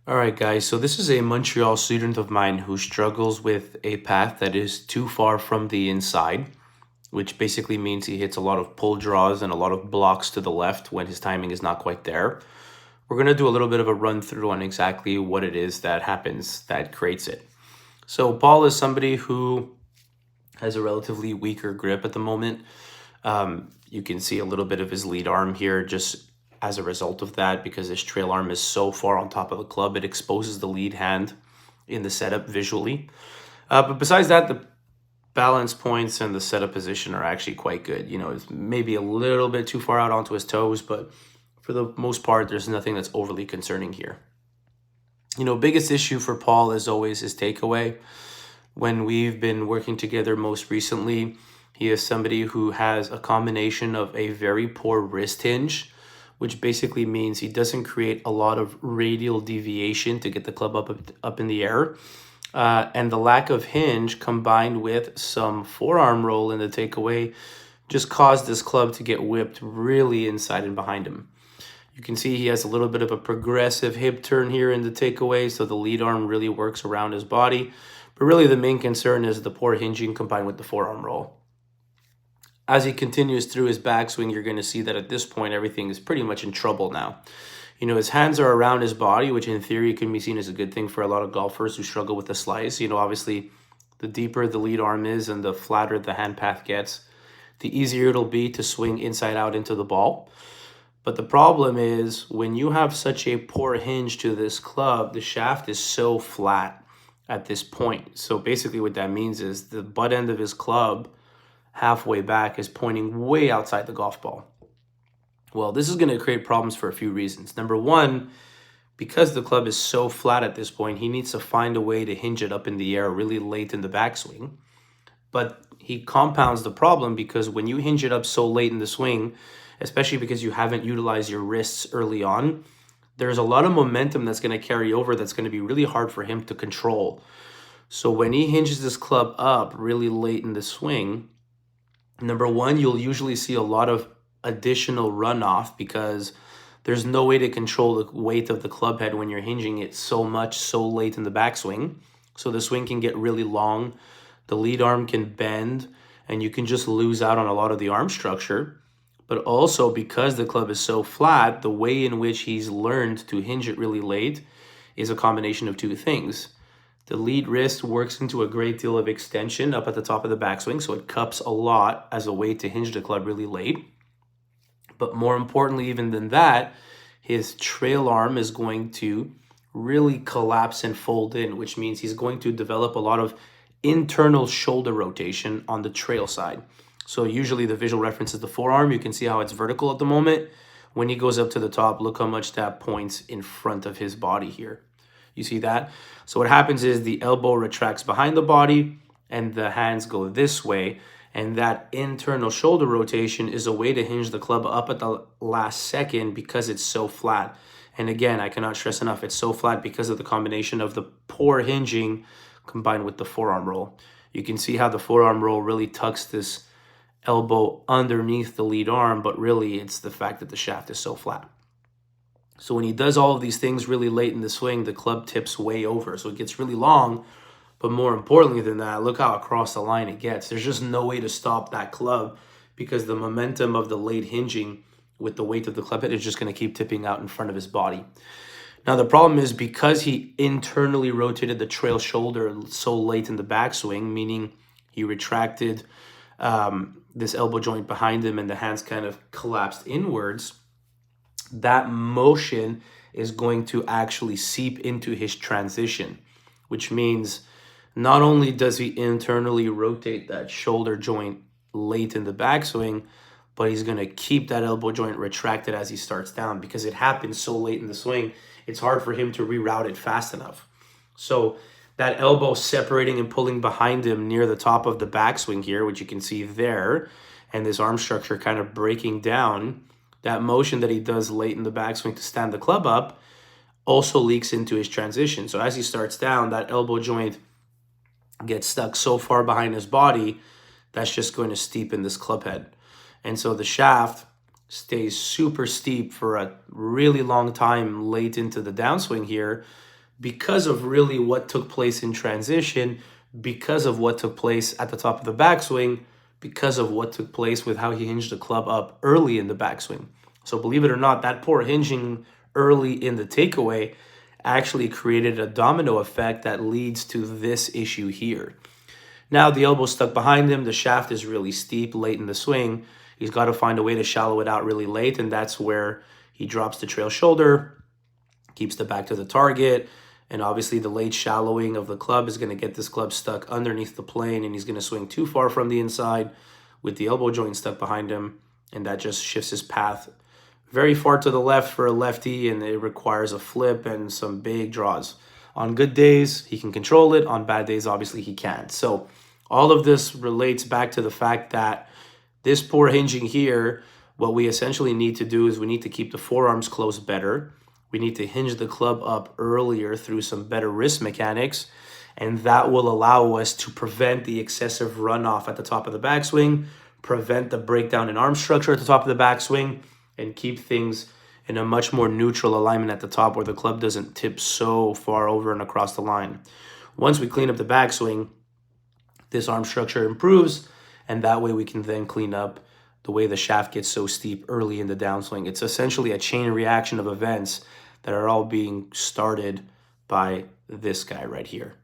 All right, guys. So this is a Montreal student of mine who struggles with a path that is too far from the inside, which basically means he hits a lot of pull draws and a lot of blocks to the left when his timing is not quite there. We're going to do a little bit of a run through on exactly what it is that happens that creates it. So Paul is somebody who has a relatively weaker grip at the moment. You can see a little bit of his lead arm here just as a result of that, because his trail arm is so far on top of the club, it exposes the lead hand in the setup visually. But besides that, the balance points and the setup position are actually quite good. It's maybe a little bit too far out onto his toes, but for the most part, there's nothing that's overly concerning here. Biggest issue for Paul is always his takeaway. When we've been working together most recently, he is somebody who has a combination of a very poor wrist hinge, which basically means he doesn't create a lot of radial deviation to get the club up in the air. And the lack of hinge combined with some forearm roll in the takeaway just caused this club to get whipped really inside and behind him. You can see he has a little bit of a progressive hip turn here in the takeaway, so the lead arm really works around his body. But really the main concern is the poor hinging combined with the forearm roll. As he continues through his backswing, you're going to see that at this point, everything is pretty much in trouble now. His hands are around his body, which in theory can be seen as a good thing for a lot of golfers who struggle with the slice. Obviously, the deeper the lead arm is and the flatter the hand path gets, the easier it'll be to swing inside out into the ball. But the problem is when you have such a poor hinge to this club, the shaft is so flat at this point. So basically what that means is the butt end of his club halfway back is pointing way outside the golf ball. Well, this is going to create problems for a few reasons. Number one, because the club is so flat at this point, he needs to find a way to hinge it up in the air really late in the backswing. But he compounds the problem because when you hinge it up so late in the swing, especially because you haven't utilized your wrists early on, there's a lot of momentum that's going to carry over that's going to be really hard for him to control. So when he hinges this club up really late in the swing, number one, you'll usually see a lot of additional runoff because there's no way to control the weight of the club head when you're hinging it so much so late in the backswing. So the swing can get really long, the lead arm can bend, and you can just lose out on a lot of the arm structure. But also because the club is so flat, the way in which he's learned to hinge it really late is a combination of two things. The lead wrist works into a great deal of extension up at the top of the backswing, so it cups a lot as a way to hinge the club really late. But more importantly even than that, his trail arm is going to really collapse and fold in, which means he's going to develop a lot of internal shoulder rotation on the trail side. So usually the visual reference is the forearm. You can see how it's vertical at the moment. When he goes up to the top, look how much that points in front of his body here. You see that? So what happens is the elbow retracts behind the body and the hands go this way. And that internal shoulder rotation is a way to hinge the club up at the last second because it's so flat. And again, I cannot stress enough, it's so flat because of the combination of the poor hinging combined with the forearm roll. You can see how the forearm roll really tucks this elbow underneath the lead arm, but really it's the fact that the shaft is so flat. So when he does all of these things really late in the swing, the club tips way over. So it gets really long, but more importantly than that, look how across the line it gets. There's just no way to stop that club because the momentum of the late hinging with the weight of the club head is just going to keep tipping out in front of his body. Now the problem is because he internally rotated the trail shoulder so late in the backswing, meaning he retracted this elbow joint behind him and the hands kind of collapsed inwards, that motion is going to actually seep into his transition, which means not only does he internally rotate that shoulder joint late in the backswing, but he's going to keep that elbow joint retracted as he starts down because it happens so late in the swing. It's hard for him to reroute it fast enough. So that elbow separating and pulling behind him near the top of the backswing here, which you can see there, and this arm structure kind of breaking down, that motion that he does late in the backswing to stand the club up also leaks into his transition. So as he starts down, that elbow joint gets stuck so far behind his body, that's just going to steepen this club head. And so the shaft stays super steep for a really long time late into the downswing here, because of really what took place in transition, because of what took place at the top of the backswing, because of what took place with how he hinged the club up early in the backswing. So believe it or not, that poor hinging early in the takeaway actually created a domino effect that leads to this issue here. Now the elbow's stuck behind him. The shaft is really steep late in the swing. He's got to find a way to shallow it out really late, and that's where he drops the trail shoulder, keeps the back to the target, and obviously the late shallowing of the club is going to get this club stuck underneath the plane, and he's going to swing too far from the inside with the elbow joint stuck behind him, and that just shifts his path very far to the left for a lefty, and it requires a flip and some big draws. On good days, he can control it. On bad days, obviously, he can't. So all of this relates back to the fact that this poor hinging here, what we essentially need to do is we need to keep the forearms closed better. We need to hinge the club up earlier through some better wrist mechanics, and that will allow us to prevent the excessive runoff at the top of the backswing, prevent the breakdown in arm structure at the top of the backswing, and keep things in a much more neutral alignment at the top where the club doesn't tip so far over and across the line. Once we clean up the backswing, this arm structure improves, and that way we can then clean up the way the shaft gets so steep early in the downswing. It's essentially a chain reaction of events that are all being started by this guy right here.